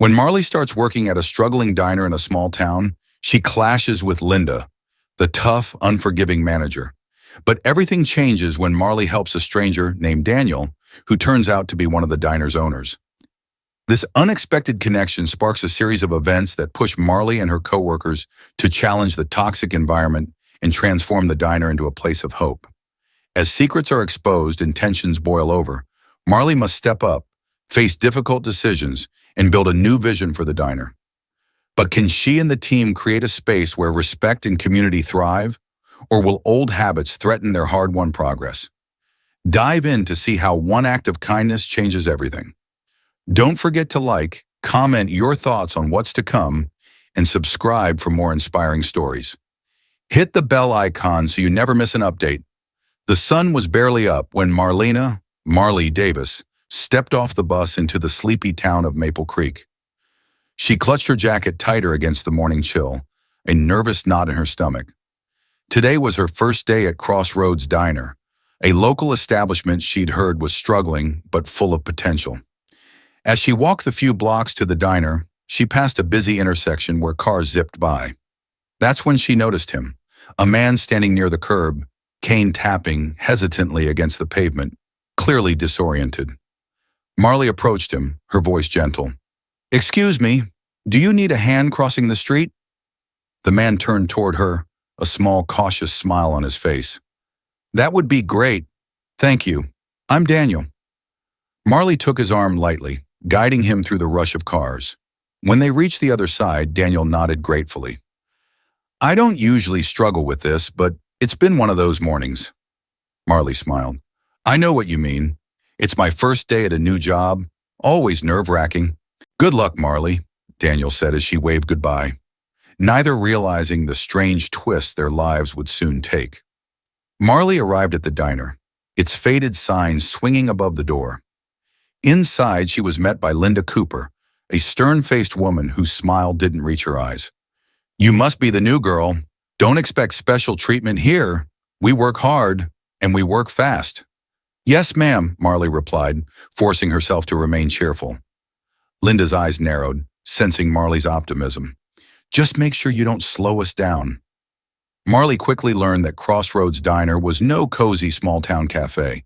When Marley starts working at a struggling diner in a small town, she clashes with Linda, the tough, unforgiving manager. But everything changes when Marley helps a stranger named Daniel, who turns out to be one of the diner's owners. This unexpected connection sparks a series of events that push Marley and her coworkers to challenge the toxic environment and transform the diner into a place of hope. As secrets are exposed and tensions boil over, Marley must step up, face difficult decisions, and build a new vision for the diner. But can she and the team create a space where respect and community thrive, or will old habits threaten their hard-won progress? Dive in to see how one act of kindness changes everything. Don't forget to like, comment your thoughts on what's to come, and subscribe for more inspiring stories. Hit the bell icon so you never miss an update. The sun was barely up when Marley Davis, stepped off the bus into the sleepy town of Maple Creek. She clutched her jacket tighter against the morning chill, a nervous knot in her stomach. Today was her first day at Crossroads Diner, a local establishment she'd heard was struggling but full of potential. As she walked the few blocks to the diner, she passed a busy intersection where cars zipped by. That's when she noticed him, a man standing near the curb, cane tapping hesitantly against the pavement, clearly disoriented. Marley approached him, her voice gentle. "Excuse me, do you need a hand crossing the street?" The man turned toward her, a small, cautious smile on his face. "That would be great. Thank you. I'm Daniel." Marley took his arm lightly, guiding him through the rush of cars. When they reached the other side, Daniel nodded gratefully. "I don't usually struggle with this, but it's been one of those mornings." Marley smiled. "I know what you mean. It's my first day at a new job, always nerve-wracking." "Good luck, Marley," Daniel said as she waved goodbye, neither realizing the strange twist their lives would soon take. Marley arrived at the diner, its faded sign swinging above the door. Inside, she was met by Linda Cooper, a stern-faced woman whose smile didn't reach her eyes. "You must be the new girl. Don't expect special treatment here. We work hard, and we work fast." "Yes, ma'am," Marley replied, forcing herself to remain cheerful. Linda's eyes narrowed, sensing Marley's optimism. "Just make sure you don't slow us down." Marley quickly learned that Crossroads Diner was no cozy small-town cafe.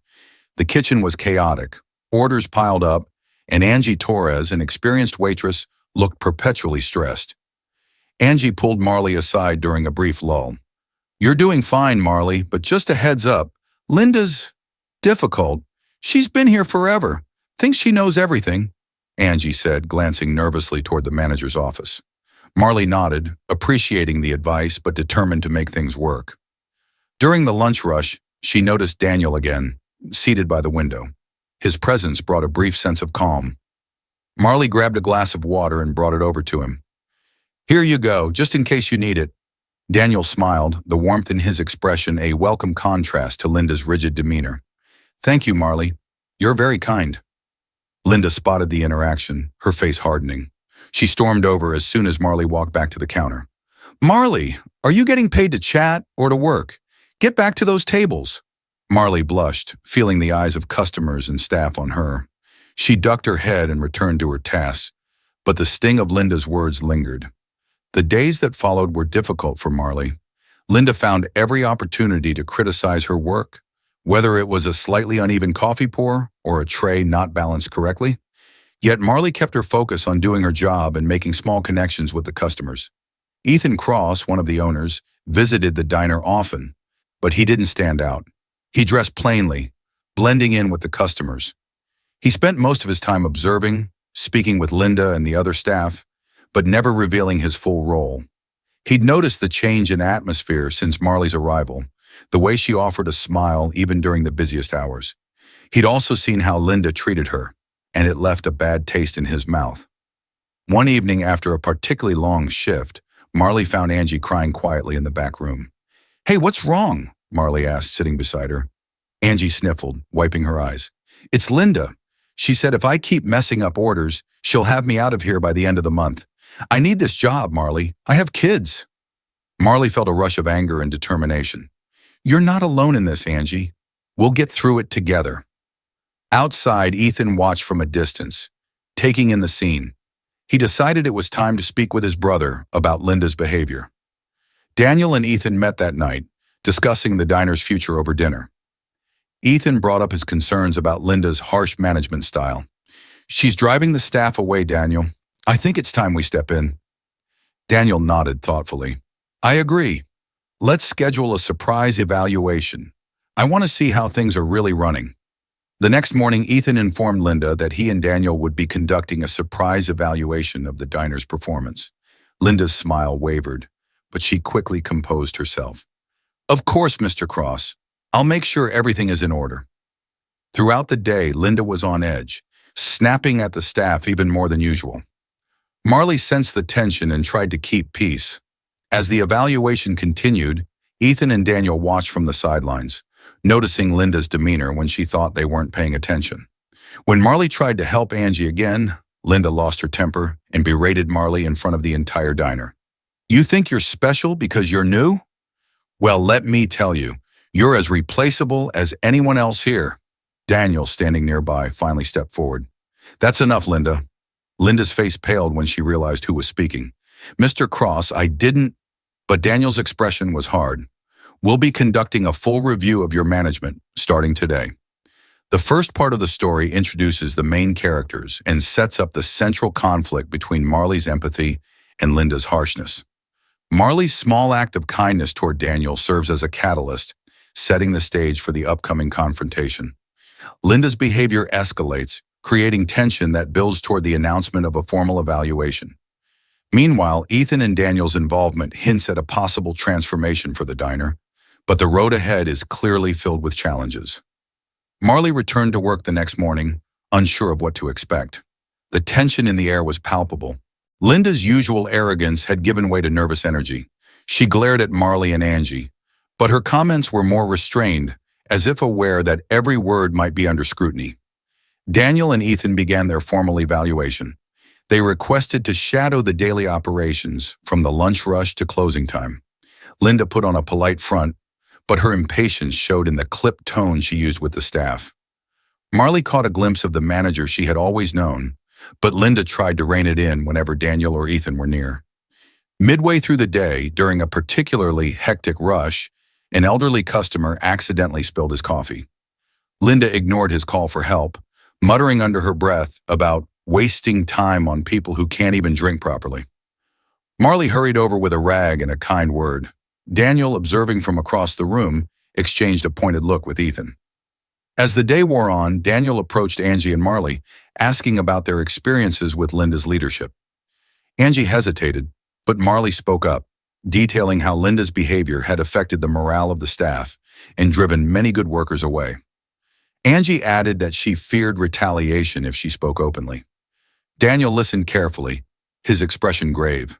The kitchen was chaotic, orders piled up, and Angie Torres, an experienced waitress, looked perpetually stressed. Angie pulled Marley aside during a brief lull. "You're doing fine, Marley, but just a heads up, Linda's difficult. She's been here forever. Thinks she knows everything," Angie said, glancing nervously toward the manager's office. Marley nodded, appreciating the advice but determined to make things work. During the lunch rush, she noticed Daniel again, seated by the window. His presence brought a brief sense of calm. Marley grabbed a glass of water and brought it over to him. "Here you go, just in case you need it." Daniel smiled, the warmth in his expression a welcome contrast to Linda's rigid demeanor. "Thank you, Marley. You're very kind." Linda spotted the interaction, her face hardening. She stormed over as soon as Marley walked back to the counter. "Marley, are you getting paid to chat or to work? Get back to those tables." Marley blushed, feeling the eyes of customers and staff on her. She ducked her head and returned to her tasks, but the sting of Linda's words lingered. The days that followed were difficult for Marley. Linda found every opportunity to criticize her work, whether it was a slightly uneven coffee pour or a tray not balanced correctly. Yet Marley kept her focus on doing her job and making small connections with the customers. Ethan Cross, one of the owners, visited the diner often, but he didn't stand out. He dressed plainly, blending in with the customers. He spent most of his time observing, speaking with Linda and the other staff, but never revealing his full role. He'd noticed the change in atmosphere since Marley's arrival, the way she offered a smile even during the busiest hours. He'd also seen how Linda treated her, and it left a bad taste in his mouth. One evening after a particularly long shift, Marley found Angie crying quietly in the back room. "Hey, what's wrong?" Marley asked, sitting beside her. Angie sniffled, wiping her eyes. "It's Linda. She said if I keep messing up orders, she'll have me out of here by the end of the month. I need this job, Marley. I have kids." Marley felt a rush of anger and determination. "You're not alone in this, Angie. We'll get through it together." Outside, Ethan watched from a distance, taking in the scene. He decided it was time to speak with his brother about Linda's behavior. Daniel and Ethan met that night, discussing the diner's future over dinner. Ethan brought up his concerns about Linda's harsh management style. "She's driving the staff away, Daniel. I think it's time we step in." Daniel nodded thoughtfully. "I agree. Let's schedule a surprise evaluation. I want to see how things are really running." The next morning, Ethan informed Linda that he and Daniel would be conducting a surprise evaluation of the diner's performance. Linda's smile wavered, but she quickly composed herself. "Of course, Mr. Cross. I'll make sure everything is in order." Throughout the day, Linda was on edge, snapping at the staff even more than usual. Marley sensed the tension and tried to keep peace. As the evaluation continued, Ethan and Daniel watched from the sidelines, noticing Linda's demeanor when she thought they weren't paying attention. When Marley tried to help Angie again, Linda lost her temper and berated Marley in front of the entire diner. "You think you're special because you're new? Well, let me tell you, you're as replaceable as anyone else here." Daniel, standing nearby, finally stepped forward. "That's enough, Linda." Linda's face paled when she realized who was speaking. "Mr. Cross, I didn't..." But Daniel's expression was hard. "We'll be conducting a full review of your management, starting today." The first part of the story introduces the main characters and sets up the central conflict between Marley's empathy and Linda's harshness. Marley's small act of kindness toward Daniel serves as a catalyst, setting the stage for the upcoming confrontation. Linda's behavior escalates, creating tension that builds toward the announcement of a formal evaluation. Meanwhile, Ethan and Daniel's involvement hints at a possible transformation for the diner, but the road ahead is clearly filled with challenges. Marley returned to work the next morning, unsure of what to expect. The tension in the air was palpable. Linda's usual arrogance had given way to nervous energy. She glared at Marley and Angie, but her comments were more restrained, as if aware that every word might be under scrutiny. Daniel and Ethan began their formal evaluation. They requested to shadow the daily operations from the lunch rush to closing time. Linda put on a polite front, but her impatience showed in the clipped tone she used with the staff. Marley caught a glimpse of the manager she had always known, but Linda tried to rein it in whenever Daniel or Ethan were near. Midway through the day, during a particularly hectic rush, an elderly customer accidentally spilled his coffee. Linda ignored his call for help, muttering under her breath about wasting time on people who can't even drink properly. Marley hurried over with a rag and a kind word. Daniel, observing from across the room, exchanged a pointed look with Ethan. As the day wore on, Daniel approached Angie and Marley, asking about their experiences with Linda's leadership. Angie hesitated, but Marley spoke up, detailing how Linda's behavior had affected the morale of the staff and driven many good workers away. Angie added that she feared retaliation if she spoke openly. Daniel listened carefully, his expression grave.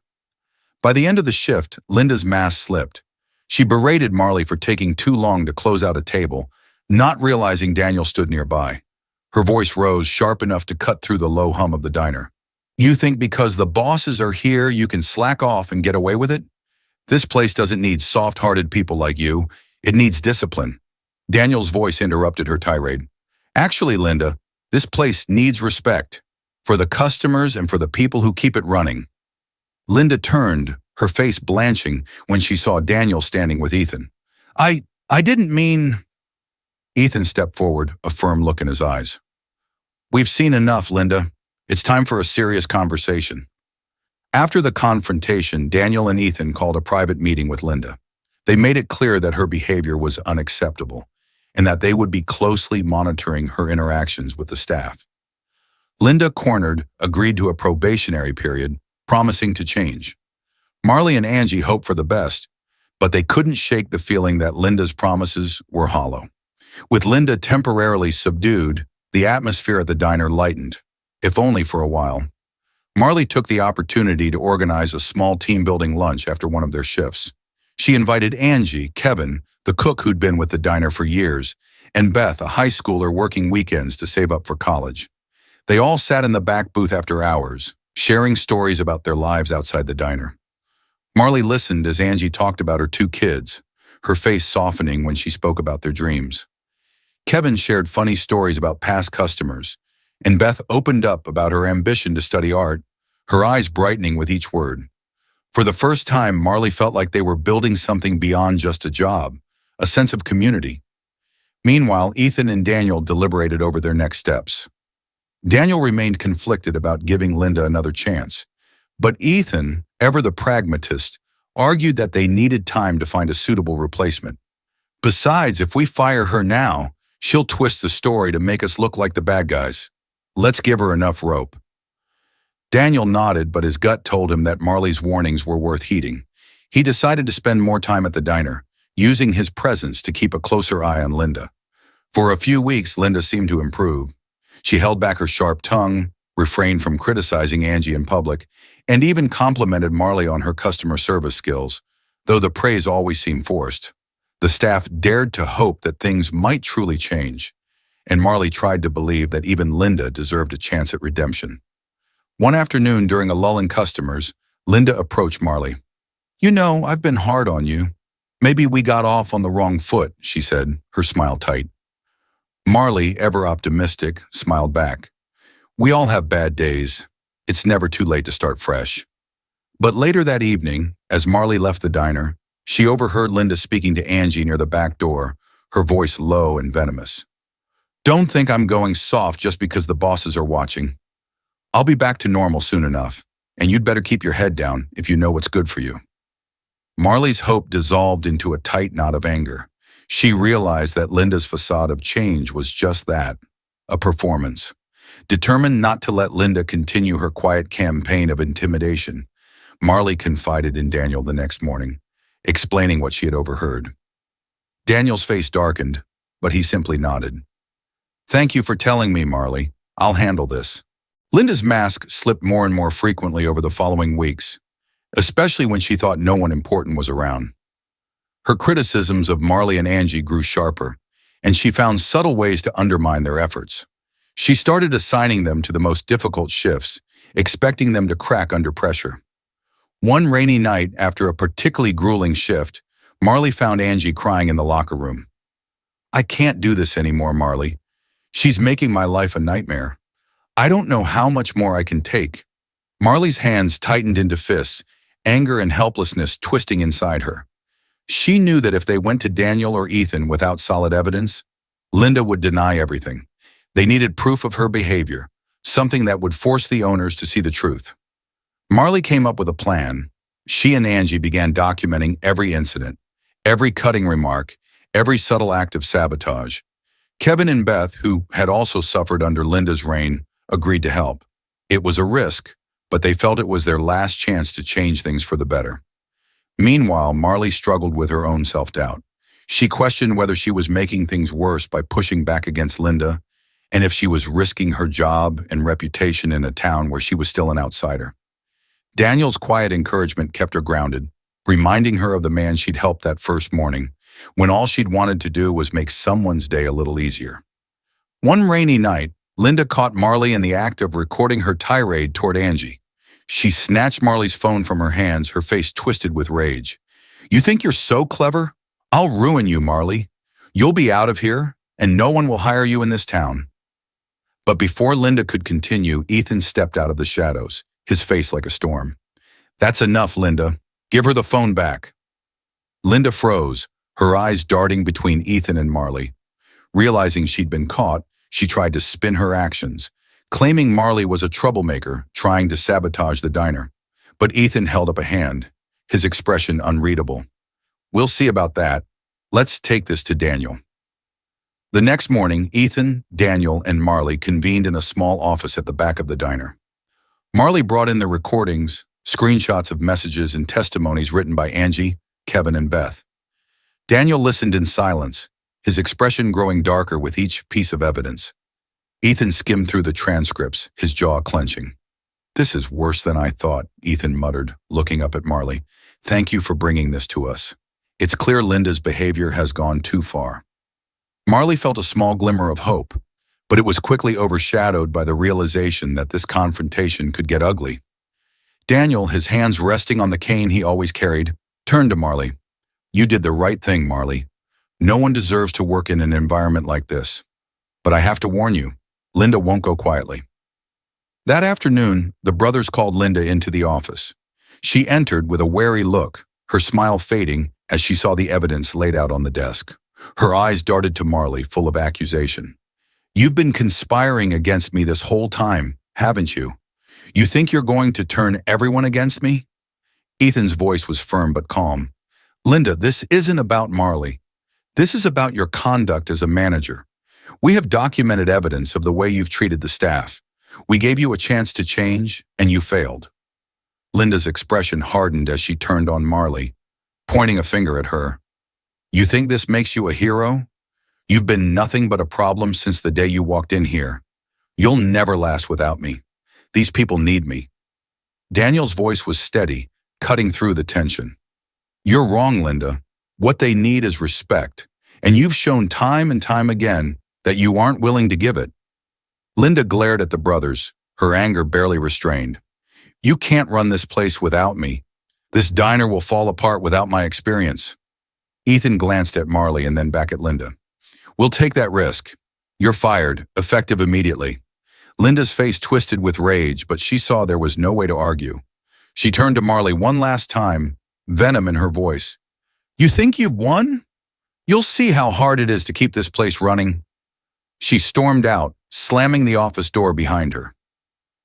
By the end of the shift, Linda's mask slipped. She berated Marley for taking too long to close out a table, not realizing Daniel stood nearby. Her voice rose sharp enough to cut through the low hum of the diner. "You think because the bosses are here you can slack off and get away with it? This place doesn't need soft-hearted people like you. It needs discipline." Daniel's voice interrupted her tirade. "Actually, Linda, this place needs respect. For the customers and for the people who keep it running." Linda turned, her face blanching when she saw Daniel standing with Ethan. I didn't mean..." Ethan stepped forward, a firm look in his eyes. "We've seen enough, Linda. It's time for a serious conversation." After the confrontation, Daniel and Ethan called a private meeting with Linda. They made it clear that her behavior was unacceptable and that they would be closely monitoring her interactions with the staff. Linda, cornered, agreed to a probationary period, promising to change. Marley and Angie hoped for the best, but they couldn't shake the feeling that Linda's promises were hollow. With Linda temporarily subdued, the atmosphere at the diner lightened, if only for a while. Marley took the opportunity to organize a small team-building lunch after one of their shifts. She invited Angie, Kevin, the cook who'd been with the diner for years, and Beth, a high schooler working weekends to save up for college. They all sat in the back booth after hours, sharing stories about their lives outside the diner. Marley listened as Angie talked about her 2 kids, her face softening when she spoke about their dreams. Kevin shared funny stories about past customers, and Beth opened up about her ambition to study art, her eyes brightening with each word. For the first time, Marley felt like they were building something beyond just a job, a sense of community. Meanwhile, Ethan and Daniel deliberated over their next steps. Daniel remained conflicted about giving Linda another chance, but Ethan, ever the pragmatist, argued that they needed time to find a suitable replacement. Besides, if we fire her now, she'll twist the story to make us look like the bad guys. Let's give her enough rope. Daniel nodded, but his gut told him that Marley's warnings were worth heeding. He decided to spend more time at the diner, using his presence to keep a closer eye on Linda. For a few weeks, Linda seemed to improve. She held back her sharp tongue, refrained from criticizing Angie in public, and even complimented Marley on her customer service skills, though the praise always seemed forced. The staff dared to hope that things might truly change, and Marley tried to believe that even Linda deserved a chance at redemption. One afternoon during a lull in customers, Linda approached Marley. "You know, I've been hard on you. Maybe we got off on the wrong foot," she said, her smile tight. Marley, ever optimistic, smiled back. "We all have bad days. It's never too late to start fresh." But later that evening, as Marley left the diner, she overheard Linda speaking to Angie near the back door, her voice low and venomous. "Don't think I'm going soft just because the bosses are watching. I'll be back to normal soon enough, and you'd better keep your head down if you know what's good for you." Marley's hope dissolved into a tight knot of anger. She realized that Linda's facade of change was just that, a performance. Determined not to let Linda continue her quiet campaign of intimidation, Marley confided in Daniel the next morning, explaining what she had overheard. Daniel's face darkened, but he simply nodded. "Thank you for telling me, Marley. I'll handle this." Linda's mask slipped more and more frequently over the following weeks, especially when she thought no one important was around. Her criticisms of Marley and Angie grew sharper, and she found subtle ways to undermine their efforts. She started assigning them to the most difficult shifts, expecting them to crack under pressure. One rainy night, after a particularly grueling shift, Marley found Angie crying in the locker room. "I can't do this anymore, Marley. She's making my life a nightmare. I don't know how much more I can take." Marley's hands tightened into fists, anger and helplessness twisting inside her. She knew that if they went to Daniel or Ethan without solid evidence, Linda would deny everything. They needed proof of her behavior, something that would force the owners to see the truth. Marley came up with a plan. She and Angie began documenting every incident, every cutting remark, every subtle act of sabotage. Kevin and Beth, who had also suffered under Linda's reign, agreed to help. It was a risk, but they felt it was their last chance to change things for the better. Meanwhile, Marley struggled with her own self-doubt. She questioned whether she was making things worse by pushing back against Linda, and if she was risking her job and reputation in a town where she was still an outsider. Daniel's quiet encouragement kept her grounded, reminding her of the man she'd helped that first morning, when all she'd wanted to do was make someone's day a little easier. One rainy night, Linda caught Marley in the act of recording her tirade toward Angie. She snatched Marley's phone from her hands, her face twisted with rage. "You think you're so clever? I'll ruin you, Marley. You'll be out of here, and no one will hire you in this town." But before Linda could continue, Ethan stepped out of the shadows, his face like a storm. "That's enough, Linda. Give her the phone back." Linda froze, her eyes darting between Ethan and Marley. Realizing she'd been caught, she tried to spin her actions, claiming Marley was a troublemaker trying to sabotage the diner. But Ethan held up a hand, his expression unreadable. "We'll see about that. Let's take this to Daniel." The next morning, Ethan, Daniel, and Marley convened in a small office at the back of the diner. Marley brought in the recordings, screenshots of messages and testimonies written by Angie, Kevin, and Beth. Daniel listened in silence, his expression growing darker with each piece of evidence. Ethan skimmed through the transcripts, his jaw clenching. "This is worse than I thought," Ethan muttered, looking up at Marley. "Thank you for bringing this to us. It's clear Linda's behavior has gone too far." Marley felt a small glimmer of hope, but it was quickly overshadowed by the realization that this confrontation could get ugly. Daniel, his hands resting on the cane he always carried, turned to Marley. "You did the right thing, Marley. No one deserves to work in an environment like this. But I have to warn you, Linda won't go quietly." That afternoon, the brothers called Linda into the office. She entered with a wary look, her smile fading as she saw the evidence laid out on the desk. Her eyes darted to Marley, full of accusation. "You've been conspiring against me this whole time, haven't you? You think you're going to turn everyone against me?" Ethan's voice was firm but calm. "Linda, this isn't about Marley. This is about your conduct as a manager. We have documented evidence of the way you've treated the staff. We gave you a chance to change, and you failed." Linda's expression hardened as she turned on Marley, pointing a finger at her. "You think this makes you a hero? You've been nothing but a problem since the day you walked in here. You'll never last without me. These people need me." Daniel's voice was steady, cutting through the tension. "You're wrong, Linda. What they need is respect, and you've shown time and time again that you aren't willing to give it." Linda glared at the brothers, her anger barely restrained. "You can't run this place without me. This diner will fall apart without my experience." Ethan glanced at Marley and then back at Linda. "We'll take that risk. You're fired, effective immediately." Linda's face twisted with rage, but she saw there was no way to argue. She turned to Marley one last time, venom in her voice. "You think you've won? You'll see how hard it is to keep this place running." She stormed out, slamming the office door behind her.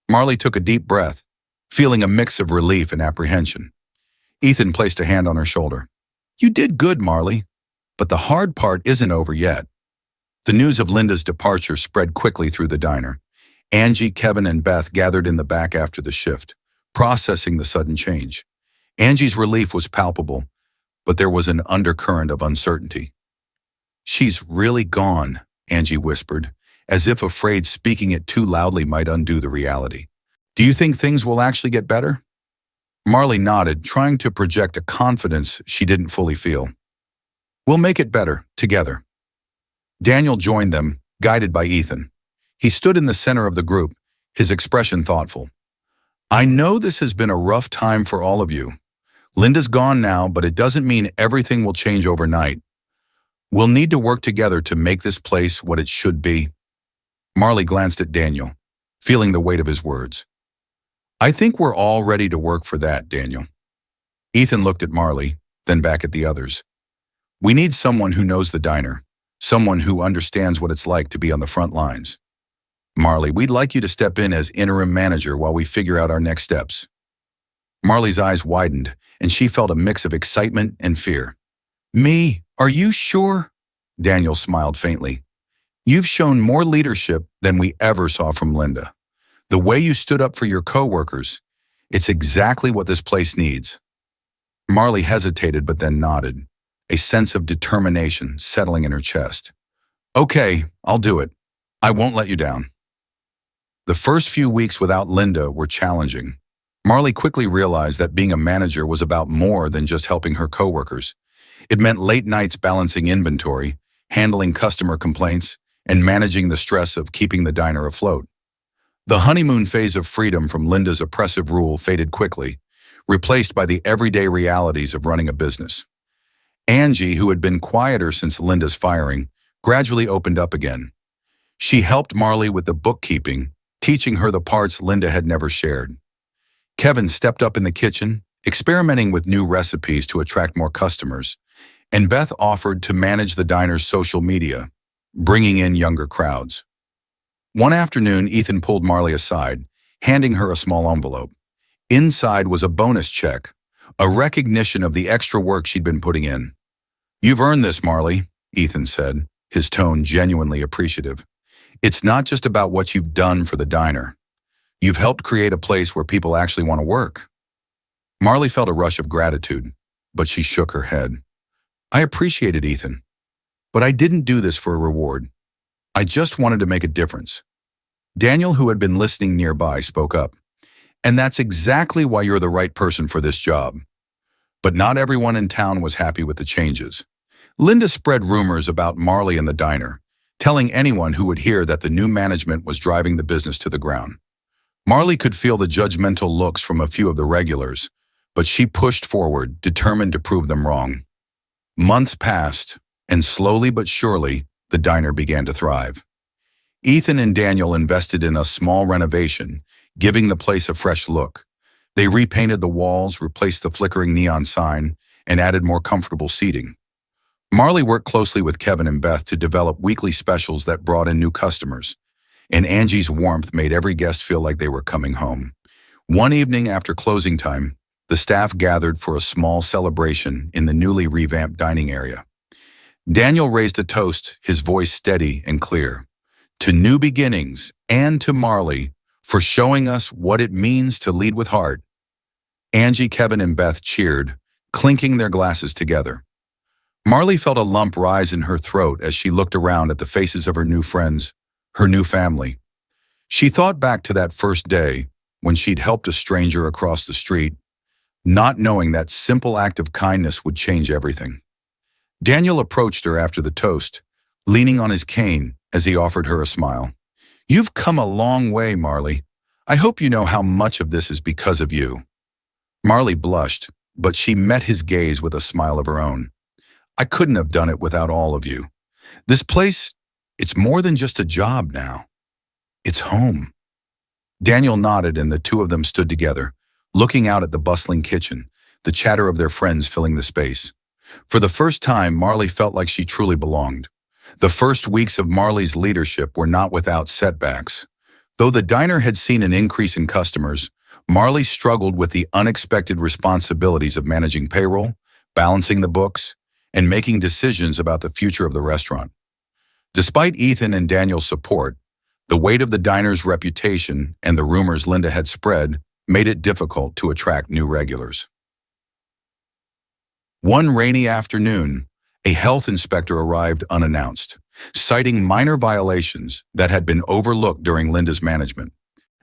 Marley took a deep breath, feeling a mix of relief and apprehension. Ethan placed a hand on her shoulder. "You did good, Marley, but the hard part isn't over yet." The news of Linda's departure spread quickly through the diner. Angie, Kevin, and Beth gathered in the back after the shift, processing the sudden change. Angie's relief was palpable, but there was an undercurrent of uncertainty. "She's really gone," Angie whispered, as if afraid speaking it too loudly might undo the reality. "Do you think things will actually get better?" Marley nodded, trying to project a confidence she didn't fully feel. "We'll make it better, together." Daniel joined them, guided by Ethan. He stood in the center of the group, his expression thoughtful. "I know this has been a rough time for all of you. Linda's gone now, but it doesn't mean everything will change overnight. We'll need to work together to make this place what it should be." Marley glanced at Daniel, feeling the weight of his words. "I think we're all ready to work for that, Daniel." Ethan looked at Marley, then back at the others. "We need someone who knows the diner, someone who understands what it's like to be on the front lines. Marley, we'd like you to step in as interim manager while we figure out our next steps." Marley's eyes widened, and she felt a mix of excitement and fear. "Me? Are you sure?" Daniel smiled faintly. "You've shown more leadership than we ever saw from Linda. The way you stood up for your coworkers, it's exactly what this place needs." Marley hesitated but then nodded, a sense of determination settling in her chest. "Okay, I'll do it. I won't let you down." The first few weeks without Linda were challenging. Marley quickly realized that being a manager was about more than just helping her coworkers. It meant late nights balancing inventory, handling customer complaints, and managing the stress of keeping the diner afloat. The honeymoon phase of freedom from Linda's oppressive rule faded quickly, replaced by the everyday realities of running a business. Angie, who had been quieter since Linda's firing, gradually opened up again. She helped Marley with the bookkeeping, teaching her the parts Linda had never shared. Kevin stepped up in the kitchen, experimenting with new recipes to attract more customers, and Beth offered to manage the diner's social media, bringing in younger crowds. One afternoon, Ethan pulled Marley aside, handing her a small envelope. Inside was a bonus check, a recognition of the extra work she'd been putting in. "You've earned this, Marley," Ethan said, his tone genuinely appreciative. "It's not just about what you've done for the diner. You've helped create a place where people actually want to work." Marley felt a rush of gratitude, but she shook her head. "I appreciate it, Ethan, but I didn't do this for a reward. I just wanted to make a difference." Daniel, who had been listening nearby, spoke up. "And that's exactly why you're the right person for this job." But not everyone in town was happy with the changes. Linda spread rumors about Marley and the diner, telling anyone who would hear that the new management was driving the business to the ground. Marley could feel the judgmental looks from a few of the regulars, but she pushed forward, determined to prove them wrong. Months passed, and slowly but surely, the diner began to thrive. Ethan and Daniel invested in a small renovation, giving the place a fresh look. They repainted the walls, replaced the flickering neon sign, and added more comfortable seating. Marley worked closely with Kevin and Beth to develop weekly specials that brought in new customers, and Angie's warmth made every guest feel like they were coming home. One evening after closing time, the staff gathered for a small celebration in the newly revamped dining area. Daniel raised a toast, his voice steady and clear. To new beginnings and to Marley for showing us what it means to lead with heart. Angie, Kevin, and Beth cheered, clinking their glasses together. Marley felt a lump rise in her throat as she looked around at the faces of her new friends, her new family. She thought back to that first day when she'd helped a stranger across the street, not knowing that simple act of kindness would change everything. Daniel approached her after the toast, leaning on his cane as he offered her a smile. You've come a long way, Marley. I hope you know how much of this is because of you. Marley blushed, but she met his gaze with a smile of her own. I couldn't have done it without all of you. This place, it's more than just a job now. It's home. Daniel nodded and the two of them stood together, looking out at the bustling kitchen, the chatter of their friends filling the space. For the first time, Marley felt like she truly belonged. The first weeks of Marley's leadership were not without setbacks. Though the diner had seen an increase in customers, Marley struggled with the unexpected responsibilities of managing payroll, balancing the books, and making decisions about the future of the restaurant. Despite Ethan and Daniel's support, the weight of the diner's reputation and the rumors Linda had spread made it difficult to attract new regulars. One rainy afternoon, a health inspector arrived unannounced, citing minor violations that had been overlooked during Linda's management.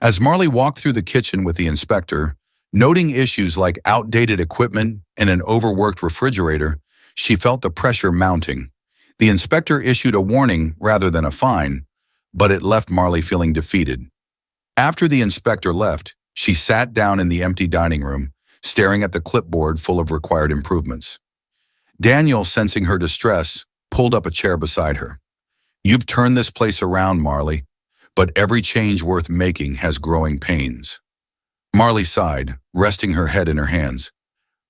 As Marley walked through the kitchen with the inspector, noting issues like outdated equipment and an overworked refrigerator, she felt the pressure mounting. The inspector issued a warning rather than a fine, but it left Marley feeling defeated. After the inspector left, she sat down in the empty dining room, staring at the clipboard full of required improvements. Daniel, sensing her distress, pulled up a chair beside her. You've turned this place around, Marley, but every change worth making has growing pains. Marley sighed, resting her head in her hands.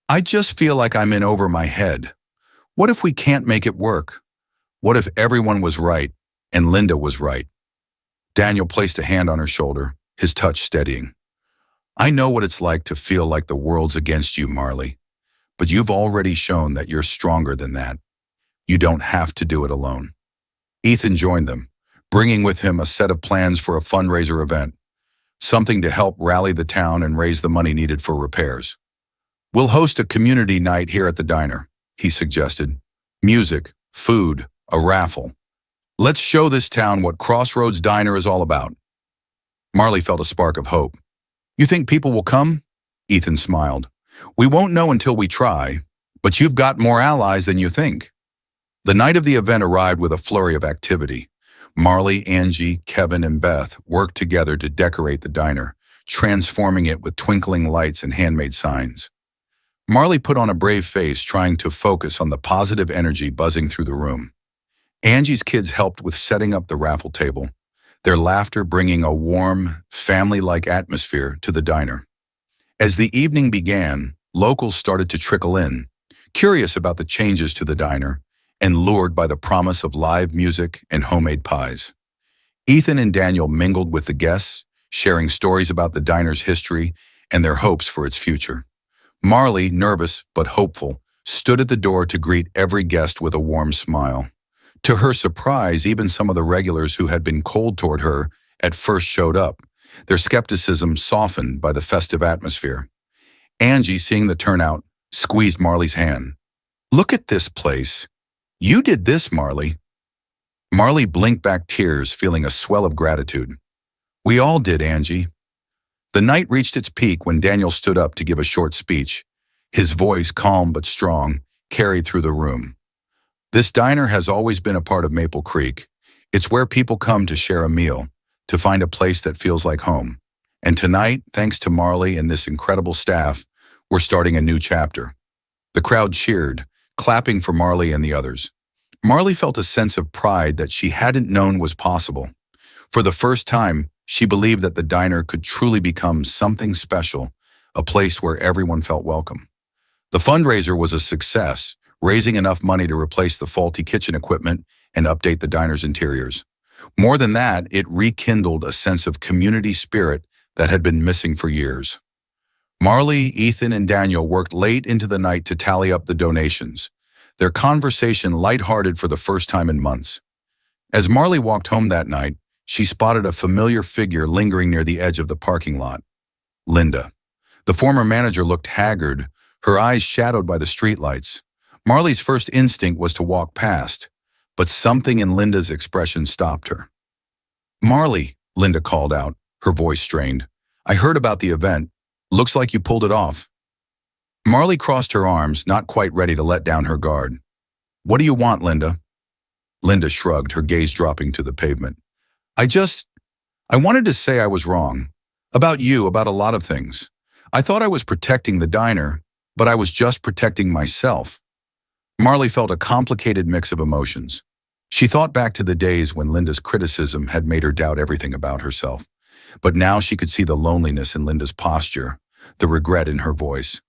I just feel like I'm in over my head. What if we can't make it work? What if everyone was right and Linda was right? Daniel placed a hand on her shoulder, his touch steadying. I know what it's like to feel like the world's against you, Marley, but you've already shown that you're stronger than that. You don't have to do it alone. Ethan joined them, bringing with him a set of plans for a fundraiser event, something to help rally the town and raise the money needed for repairs. We'll host a community night here at the diner, he suggested. Music, food, a raffle. Let's show this town what Crossroads Diner is all about. Marley felt a spark of hope. You think people will come? Ethan smiled. We won't know until we try, but you've got more allies than you think. The night of the event arrived with a flurry of activity. Marley, Angie, Kevin, and Beth worked together to decorate the diner, transforming it with twinkling lights and handmade signs. Marley put on a brave face, trying to focus on the positive energy buzzing through the room. Angie's kids helped with setting up the raffle table, their laughter bringing a warm, family-like atmosphere to the diner. As the evening began, locals started to trickle in, curious about the changes to the diner and lured by the promise of live music and homemade pies. Ethan and Daniel mingled with the guests, sharing stories about the diner's history and their hopes for its future. Marley, nervous but hopeful, stood at the door to greet every guest with a warm smile. To her surprise, even some of the regulars who had been cold toward her at first showed up, their skepticism softened by the festive atmosphere. Angie, seeing the turnout, squeezed Marley's hand. Look at this place. You did this, Marley. Marley blinked back tears, feeling a swell of gratitude. We all did, Angie. The night reached its peak when Daniel stood up to give a short speech. His voice, calm but strong, carried through the room. This diner has always been a part of Maple Creek. It's where people come to share a meal, to find a place that feels like home. And tonight, thanks to Marley and this incredible staff, we're starting a new chapter. The crowd cheered, clapping for Marley and the others. Marley felt a sense of pride that she hadn't known was possible. For the first time, She believed that the diner could truly become something special, a place where everyone felt welcome. The fundraiser was a success, raising enough money to replace the faulty kitchen equipment and update the diner's interiors. More than that, it rekindled a sense of community spirit that had been missing for years. Marley, Ethan, and Daniel worked late into the night to tally up the donations, their conversation lighthearted for the first time in months. As Marley walked home that night, she spotted a familiar figure lingering near the edge of the parking lot. Linda. The former manager looked haggard, her eyes shadowed by the streetlights. Marley's first instinct was to walk past, but something in Linda's expression stopped her. "Marley," Linda called out, her voice strained. "I heard about the event. Looks like you pulled it off." Marley crossed her arms, not quite ready to let down her guard. "What do you want, Linda?" Linda shrugged, her gaze dropping to the pavement. I wanted to say I was wrong. About you, about a lot of things. I thought I was protecting the diner, but I was just protecting myself." Marley felt a complicated mix of emotions. She thought back to the days when Linda's criticism had made her doubt everything about herself. But now she could see the loneliness in Linda's posture, the regret in her voice.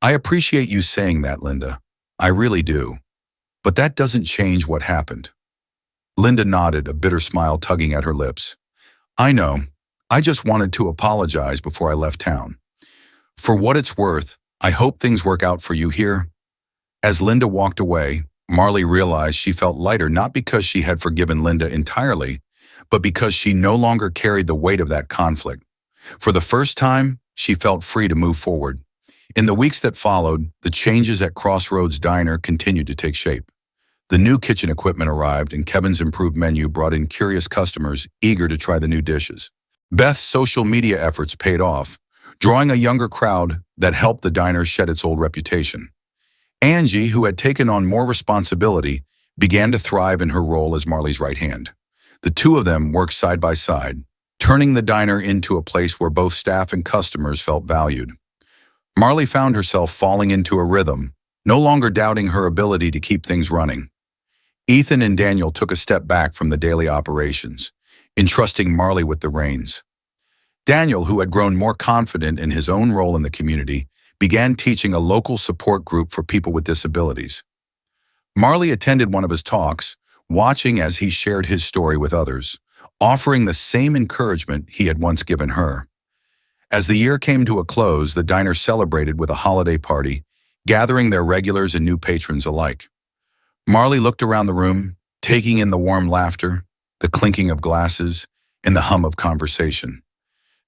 "I appreciate you saying that, Linda. I really do. But that doesn't change what happened." Linda nodded, a bitter smile tugging at her lips. "I know. I just wanted to apologize before I left town. For what it's worth, I hope things work out for you here." As Linda walked away, Marley realized she felt lighter not because she had forgiven Linda entirely, but because she no longer carried the weight of that conflict. For the first time, she felt free to move forward. In the weeks that followed, the changes at Crossroads Diner continued to take shape. The new kitchen equipment arrived, and Kevin's improved menu brought in curious customers eager to try the new dishes. Beth's social media efforts paid off, drawing a younger crowd that helped the diner shed its old reputation. Angie, who had taken on more responsibility, began to thrive in her role as Marley's right hand. The two of them worked side by side, turning the diner into a place where both staff and customers felt valued. Marley found herself falling into a rhythm, no longer doubting her ability to keep things running. Ethan and Daniel took a step back from the daily operations, entrusting Marley with the reins. Daniel, who had grown more confident in his own role in the community, began teaching a local support group for people with disabilities. Marley attended one of his talks, watching as he shared his story with others, offering the same encouragement he had once given her. As the year came to a close, the diner celebrated with a holiday party, gathering their regulars and new patrons alike. Marley looked around the room, taking in the warm laughter, the clinking of glasses, and the hum of conversation.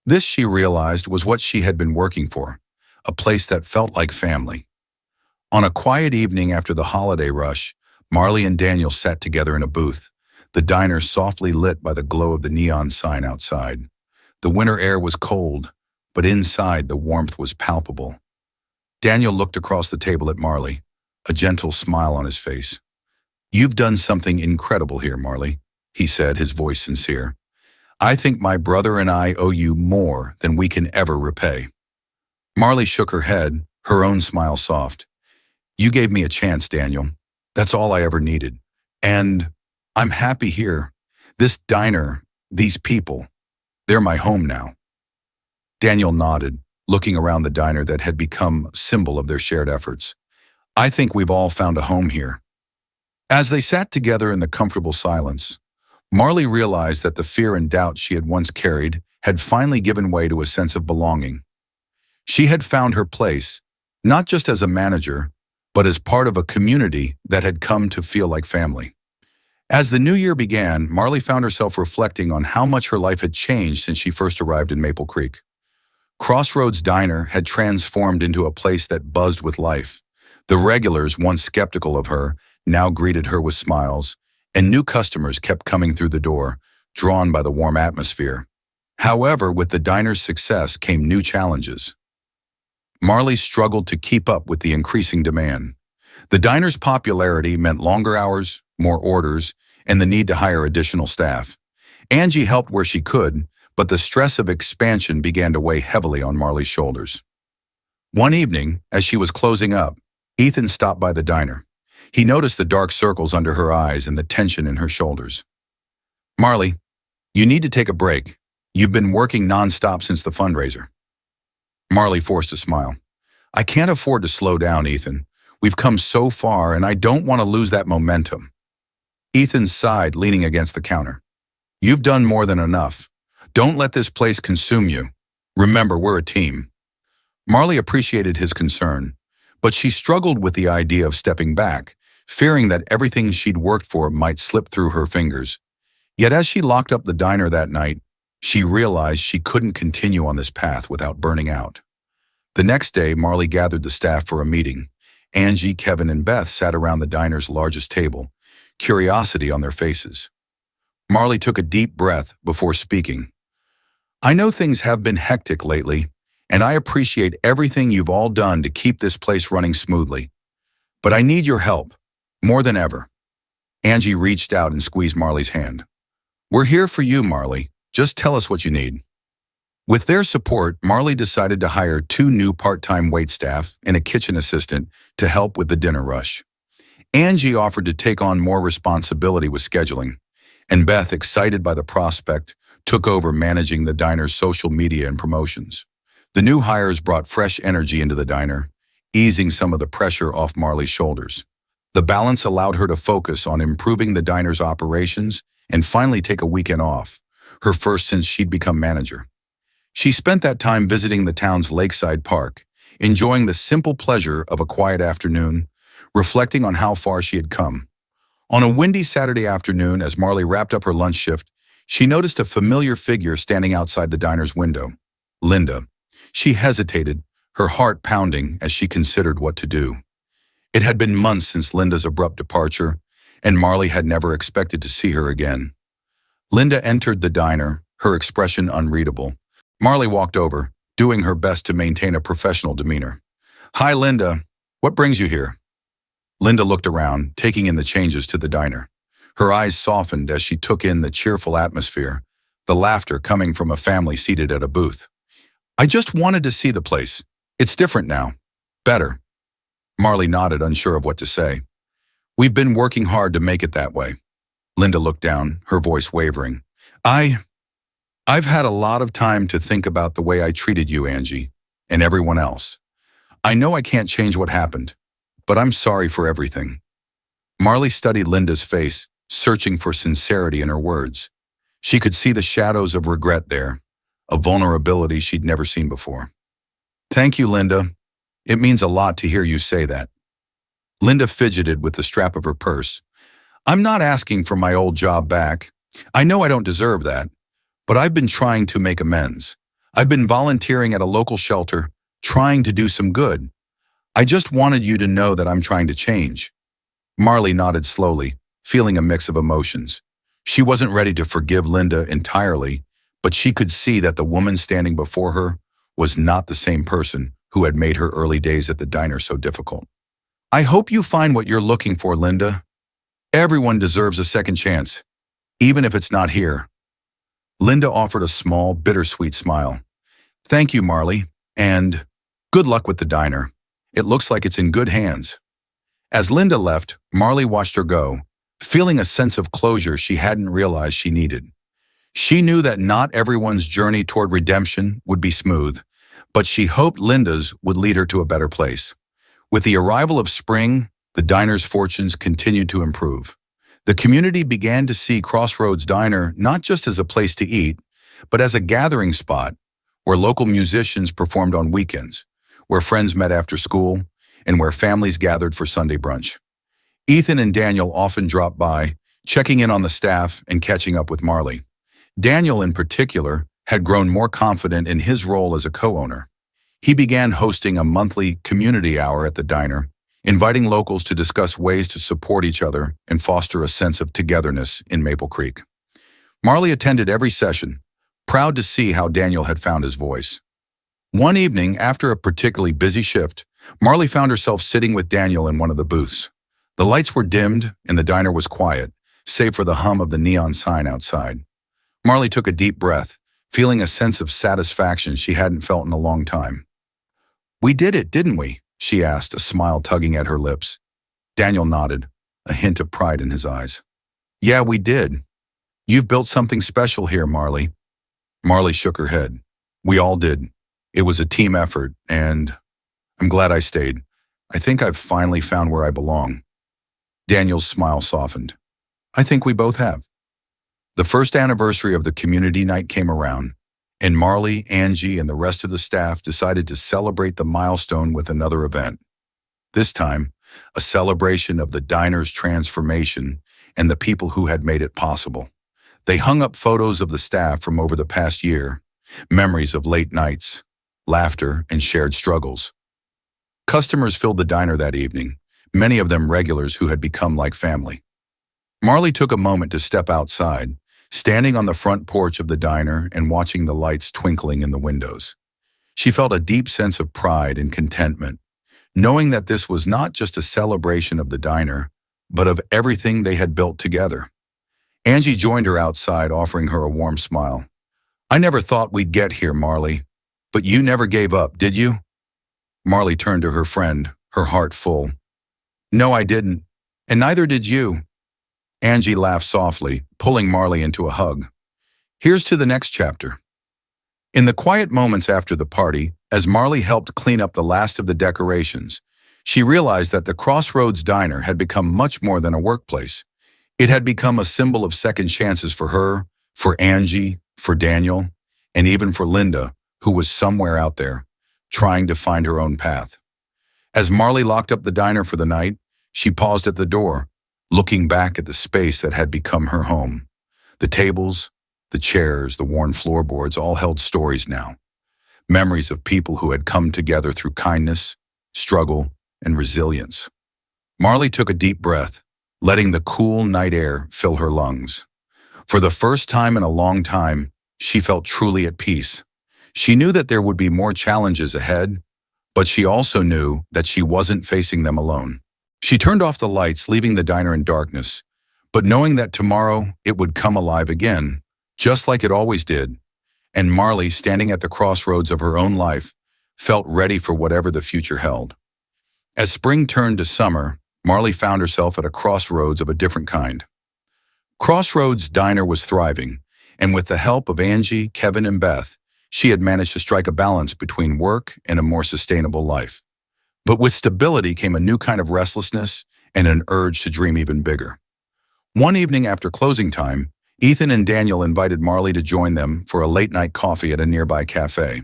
This, she realized, was what she had been working for, a place that felt like family. On a quiet evening after the holiday rush, Marley and Daniel sat together in a booth, the diner softly lit by the glow of the neon sign outside. The winter air was cold, but inside the warmth was palpable. Daniel looked across the table at Marley, a gentle smile on his face. "You've done something incredible here, Marley," he said, his voice sincere. "I think my brother and I owe you more than we can ever repay." Marley shook her head, her own smile soft. "You gave me a chance, Daniel. That's all I ever needed. And I'm happy here. This diner, these people, they're my home now." Daniel nodded, looking around the diner that had become a symbol of their shared efforts. "I think we've all found a home here." As they sat together in the comfortable silence, Marley realized that the fear and doubt she had once carried had finally given way to a sense of belonging. She had found her place, not just as a manager, but as part of a community that had come to feel like family. As the new year began, Marley found herself reflecting on how much her life had changed since she first arrived in Maple Creek. Crossroads Diner had transformed into a place that buzzed with life. The regulars, once skeptical of her, now greeted her with smiles, and new customers kept coming through the door, drawn by the warm atmosphere. However, with the diner's success came new challenges. Marley struggled to keep up with the increasing demand. The diner's popularity meant longer hours, more orders, and the need to hire additional staff. Angie helped where she could, but the stress of expansion began to weigh heavily on Marley's shoulders. One evening, as she was closing up, Ethan stopped by the diner. He noticed the dark circles under her eyes and the tension in her shoulders. "Marley, you need to take a break. You've been working nonstop since the fundraiser. Marley forced a smile. I can't afford to slow down, Ethan. We've come so far, and I don't want to lose that momentum. Ethan sighed, leaning against the counter. You've done more than enough. Don't let this place consume you. Remember, we're a team. Marley appreciated his concern, but she struggled with the idea of stepping back, fearing that everything she'd worked for might slip through her fingers. Yet as she locked up the diner that night, she realized she couldn't continue on this path without burning out. The next day, Marley gathered the staff for a meeting. Angie, Kevin, and Beth sat around the diner's largest table, curiosity on their faces. Marley took a deep breath before speaking. I know things have been hectic lately, and I appreciate everything you've all done to keep this place running smoothly. But I need your help, more than ever. Angie reached out and squeezed Marley's hand. We're here for you, Marley. Just tell us what you need. With their support, Marley decided to hire 2 new part-time waitstaff and a kitchen assistant to help with the dinner rush. Angie offered to take on more responsibility with scheduling, and Beth, excited by the prospect, took over managing the diner's social media and promotions. The new hires brought fresh energy into the diner, easing some of the pressure off Marley's shoulders. The balance allowed her to focus on improving the diner's operations and finally take a weekend off, her first since she'd become manager. She spent that time visiting the town's lakeside park, enjoying the simple pleasure of a quiet afternoon, reflecting on how far she had come. On a windy Saturday afternoon, as Marley wrapped up her lunch shift, she noticed a familiar figure standing outside the diner's window. Linda. She hesitated, her heart pounding as she considered what to do. It had been months since Linda's abrupt departure, and Marley had never expected to see her again. Linda entered the diner, her expression unreadable. Marley walked over, doing her best to maintain a professional demeanor. Hi, Linda. What brings you here? Linda looked around, taking in the changes to the diner. Her eyes softened as she took in the cheerful atmosphere, the laughter coming from a family seated at a booth. I just wanted to see the place. It's different now. Better. Marley nodded, unsure of what to say. We've been working hard to make it that way. Linda looked down, her voice wavering. I've had a lot of time to think about the way I treated you, Angie, and everyone else. I know I can't change what happened, but I'm sorry for everything. Marley studied Linda's face, searching for sincerity in her words. She could see the shadows of regret there, a vulnerability she'd never seen before. Thank you, Linda. It means a lot to hear you say that. Linda fidgeted with the strap of her purse. I'm not asking for my old job back. I know I don't deserve that, but I've been trying to make amends. I've been volunteering at a local shelter, trying to do some good. I just wanted you to know that I'm trying to change. Marley nodded slowly, feeling a mix of emotions. She wasn't ready to forgive Linda entirely, but she could see that the woman standing before her was not the same person who had made her early days at the diner so difficult. I hope you find what you're looking for, Linda. Everyone deserves a second chance, even if it's not here. Linda offered a small, bittersweet smile. Thank you, Marley, and good luck with the diner. It looks like it's in good hands. As Linda left, Marley watched her go, feeling a sense of closure she hadn't realized she needed. She knew that not everyone's journey toward redemption would be smooth, but she hoped Linda's would lead her to a better place. With the arrival of spring, the diner's fortunes continued to improve. The community began to see Crossroads Diner not just as a place to eat, but as a gathering spot where local musicians performed on weekends, where friends met after school, and where families gathered for Sunday brunch. Ethan and Daniel often dropped by, checking in on the staff and catching up with Marley. Daniel, in particular, had grown more confident in his role as a co-owner. He began hosting a monthly community hour at the diner, inviting locals to discuss ways to support each other and foster a sense of togetherness in Maple Creek. Marley attended every session, proud to see how Daniel had found his voice. One evening, after a particularly busy shift, Marley found herself sitting with Daniel in one of the booths. The lights were dimmed and the diner was quiet, save for the hum of the neon sign outside. Marley took a deep breath, feeling a sense of satisfaction she hadn't felt in a long time. We did it, didn't we? She asked, a smile tugging at her lips. Daniel nodded, a hint of pride in his eyes. Yeah, we did. You've built something special here, Marley. Marley shook her head. We all did. It was a team effort, and I'm glad I stayed. I think I've finally found where I belong. Daniel's smile softened. I think we both have. The first anniversary of the community night came around, and Marley, Angie, and the rest of the staff decided to celebrate the milestone with another event. This time, a celebration of the diner's transformation and the people who had made it possible. They hung up photos of the staff from over the past year, memories of late nights, laughter, and shared struggles. Customers filled the diner that evening, many of them regulars who had become like family. Marley took a moment to step outside, standing on the front porch of the diner and watching the lights twinkling in the windows. She felt a deep sense of pride and contentment, knowing that this was not just a celebration of the diner, but of everything they had built together. Angie joined her outside, offering her a warm smile. I never thought we'd get here, Marley. But you never gave up, did you? Marley turned to her friend, her heart full. No, I didn't. And neither did you. Angie laughed softly, pulling Marley into a hug. Here's to the next chapter. In the quiet moments after the party, as Marley helped clean up the last of the decorations, she realized that the Crossroads Diner had become much more than a workplace. It had become a symbol of second chances for her, for Angie, for Daniel, and even for Linda, who was somewhere out there, trying to find her own path. As Marley locked up the diner for the night, she paused at the door, looking back at the space that had become her home. The tables, the chairs, the worn floorboards all held stories now. Memories of people who had come together through kindness, struggle, and resilience. Marley took a deep breath, letting the cool night air fill her lungs. For the first time in a long time, she felt truly at peace. She knew that there would be more challenges ahead, but she also knew that she wasn't facing them alone. She turned off the lights, leaving the diner in darkness, but knowing that tomorrow it would come alive again, just like it always did. And Marley, standing at the crossroads of her own life, felt ready for whatever the future held. As spring turned to summer, Marley found herself at a crossroads of a different kind. Crossroads Diner was thriving, and with the help of Angie, Kevin, and Beth, she had managed to strike a balance between work and a more sustainable life. But with stability came a new kind of restlessness and an urge to dream even bigger. One evening after closing time, Ethan and Daniel invited Marley to join them for a late-night coffee at a nearby cafe.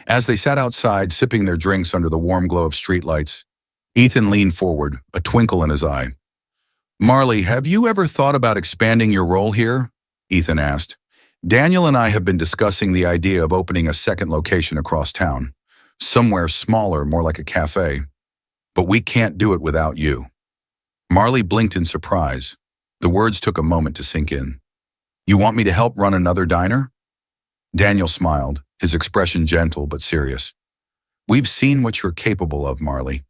As they sat outside, sipping their drinks under the warm glow of streetlights, Ethan leaned forward, a twinkle in his eye. Marley, have you ever thought about expanding your role here? Ethan asked. Daniel and I have been discussing the idea of opening a second location across town, somewhere smaller, more like a cafe. But we can't do it without you. Marley blinked in surprise. The words took a moment to sink in. You want me to help run another diner? Daniel smiled, his expression gentle but serious. We've seen what you're capable of, Marley.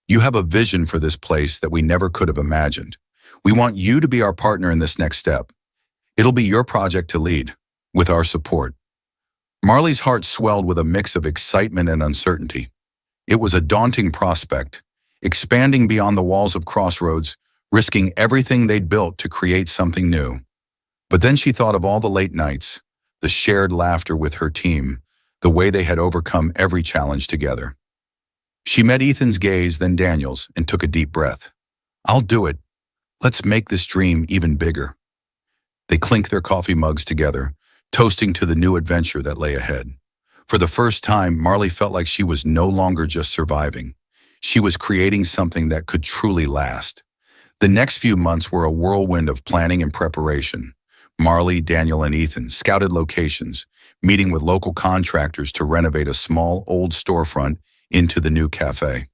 You have a vision for this place that we never could have imagined. We want you to be our partner in this next step. It'll be your project to lead, with our support. Marley's heart swelled with a mix of excitement and uncertainty. It was a daunting prospect, expanding beyond the walls of Crossroads, risking everything they'd built to create something new. But then she thought of all the late nights, the shared laughter with her team, the way they had overcome every challenge together. She met Ethan's gaze, then Daniel's, and took a deep breath. I'll do it. Let's make this dream even bigger. They clinked their coffee mugs together, toasting to the new adventure that lay ahead. For the first time, Marley felt like she was no longer just surviving. She was creating something that could truly last. The next few months were a whirlwind of planning and preparation. Marley, Daniel, and Ethan scouted locations, meeting with local contractors to renovate a small, old storefront into the new cafe.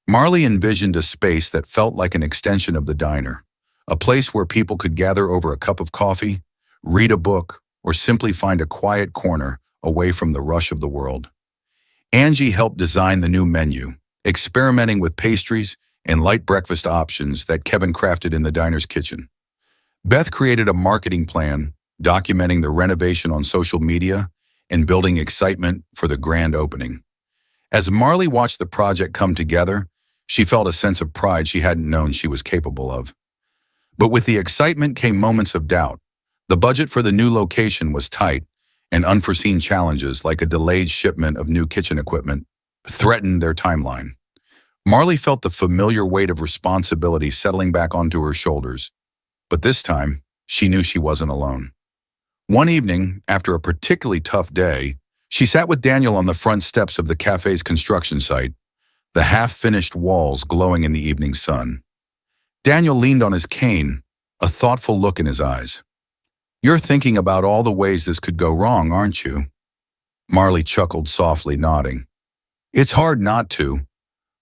Marley envisioned a space that felt like an extension of the diner, a place where people could gather over a cup of coffee, read a book, or simply find a quiet corner away from the rush of the world. Angie helped design the new menu, experimenting with pastries and light breakfast options that Kevin crafted in the diner's kitchen. Beth created a marketing plan, documenting the renovation on social media and building excitement for the grand opening. As Marley watched the project come together, she felt a sense of pride she hadn't known she was capable of. But with the excitement came moments of doubt. The budget for the new location was tight, and unforeseen challenges like a delayed shipment of new kitchen equipment threatened their timeline. Marley felt the familiar weight of responsibility settling back onto her shoulders, but this time, she knew she wasn't alone. One evening, after a particularly tough day, she sat with Daniel on the front steps of the cafe's construction site, the half-finished walls glowing in the evening sun. Daniel leaned on his cane, a thoughtful look in his eyes. "You're thinking about all the ways this could go wrong, aren't you?" Marley chuckled softly, nodding. "It's hard not to,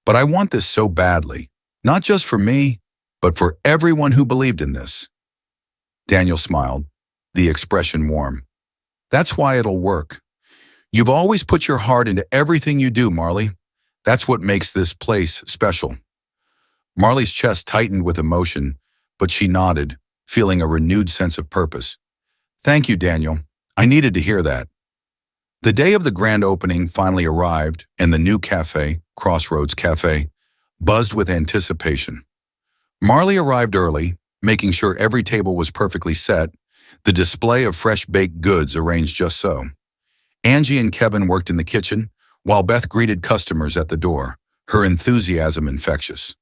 but I want this so badly, not just for me, but for everyone who believed in this." Daniel smiled, the expression warm. "That's why it'll work. You've always put your heart into everything you do, Marley. That's what makes this place special." Marley's chest tightened with emotion, but she nodded, feeling a renewed sense of purpose. "Thank you, Daniel. I needed to hear that." The day of the grand opening finally arrived, and the new cafe, Crossroads Cafe, buzzed with anticipation. Marley arrived early, making sure every table was perfectly set, the display of fresh baked goods arranged just so. Angie and Kevin worked in the kitchen, while Beth greeted customers at the door, her enthusiasm infectious.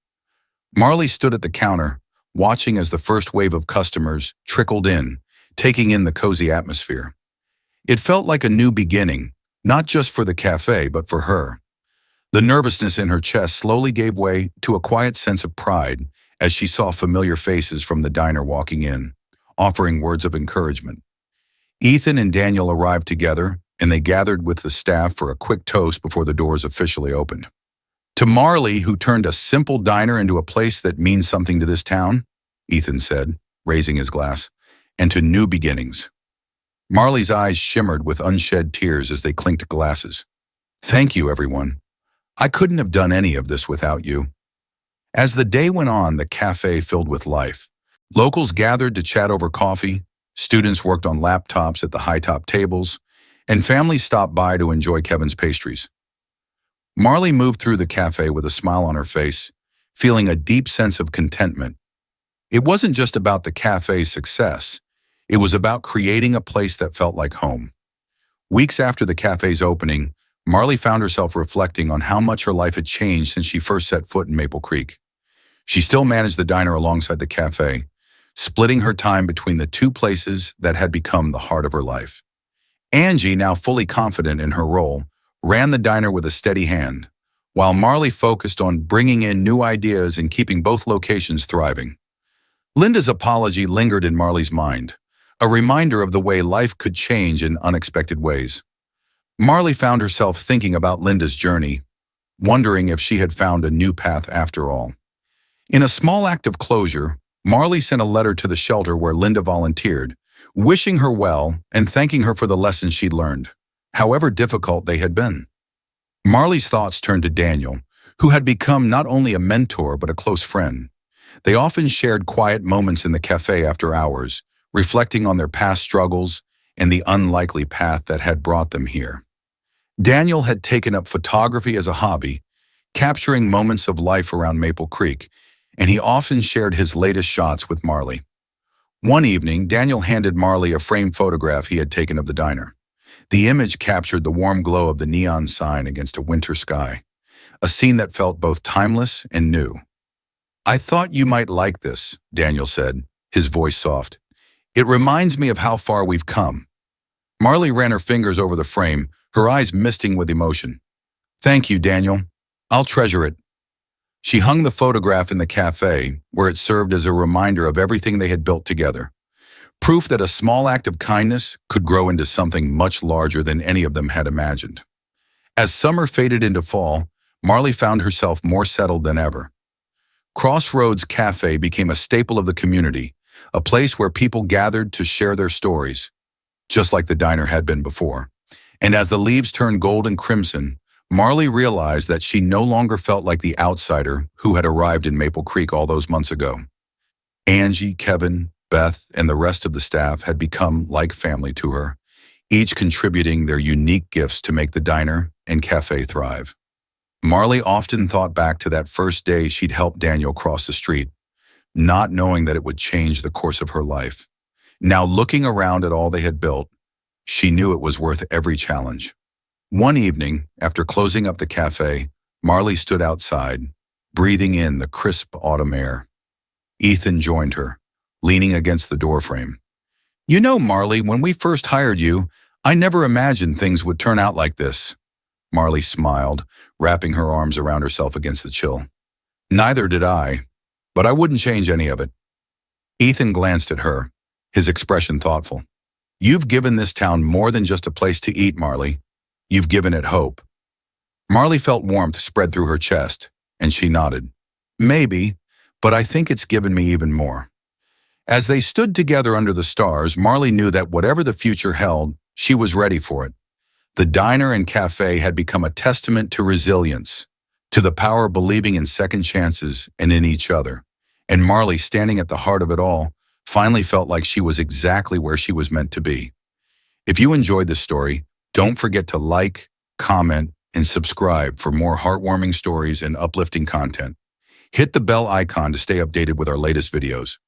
Marley stood at the counter, watching as the first wave of customers trickled in, taking in the cozy atmosphere. It felt like a new beginning, not just for the cafe, but for her. The nervousness in her chest slowly gave way to a quiet sense of pride as she saw familiar faces from the diner walking in, offering words of encouragement. Ethan and Daniel arrived together, and they gathered with the staff for a quick toast before the doors officially opened. "To Marley, who turned a simple diner into a place that means something to this town," Ethan said, raising his glass, "and to new beginnings." Marley's eyes shimmered with unshed tears as they clinked glasses. "Thank you, everyone. I couldn't have done any of this without you." As the day went on, the cafe filled with life. Locals gathered to chat over coffee, students worked on laptops at the high-top tables, and families stopped by to enjoy Kevin's pastries. Marley moved through the cafe with a smile on her face, feeling a deep sense of contentment. It wasn't just about the cafe's success. It was about creating a place that felt like home. Weeks after the cafe's opening, Marley found herself reflecting on how much her life had changed since she first set foot in Maple Creek. She still managed the diner alongside the cafe, splitting her time between the two places that had become the heart of her life. Angie, now fully confident in her role, ran the diner with a steady hand, while Marley focused on bringing in new ideas and keeping both locations thriving. Linda's apology lingered in Marley's mind, a reminder of the way life could change in unexpected ways. Marley found herself thinking about Linda's journey, wondering if she had found a new path after all. In a small act of closure, Marley sent a letter to the shelter where Linda volunteered, wishing her well and thanking her for the lessons she'd learned, however difficult they had been. Marley's thoughts turned to Daniel, who had become not only a mentor but a close friend. They often shared quiet moments in the cafe after hours, reflecting on their past struggles and the unlikely path that had brought them here. Daniel had taken up photography as a hobby, capturing moments of life around Maple Creek, and he often shared his latest shots with Marley. One evening, Daniel handed Marley a framed photograph he had taken of the diner. The image captured the warm glow of the neon sign against a winter sky, a scene that felt both timeless and new. "I thought you might like this," Daniel said, his voice soft. "It reminds me of how far we've come." Marley ran her fingers over the frame, her eyes misting with emotion. "Thank you, Daniel. I'll treasure it." She hung the photograph in the cafe, where it served as a reminder of everything they had built together. Proof that a small act of kindness could grow into something much larger than any of them had imagined. As summer faded into fall, Marley found herself more settled than ever. Crossroads Cafe became a staple of the community, a place where people gathered to share their stories, just like the diner had been before. And as the leaves turned gold and crimson, Marley realized that she no longer felt like the outsider who had arrived in Maple Creek all those months ago. Angie, Kevin, Beth, and the rest of the staff had become like family to her, each contributing their unique gifts to make the diner and cafe thrive. Marley often thought back to that first day she'd helped Daniel cross the street, not knowing that it would change the course of her life. Now looking around at all they had built, She knew it was worth every challenge. One evening, after closing up the cafe, Marley stood outside, breathing in the crisp autumn air. Ethan joined her, leaning against the doorframe. "You know, Marley, when we first hired you, I never imagined things would turn out like this." Marley smiled, wrapping her arms around herself against the chill. "Neither did I, but I wouldn't change any of it." Ethan glanced at her, his expression thoughtful. "You've given this town more than just a place to eat, Marley. You've given it hope." Marley felt warmth spread through her chest, and she nodded. "Maybe, but I think it's given me even more." As they stood together under the stars, Marley knew that whatever the future held, she was ready for it. The diner and cafe had become a testament to resilience, to the power of believing in second chances and in each other. And Marley, standing at the heart of it all, finally felt like she was exactly where she was meant to be. If you enjoyed this story, don't forget to like, comment, and subscribe for more heartwarming stories and uplifting content. Hit the bell icon to stay updated with our latest videos.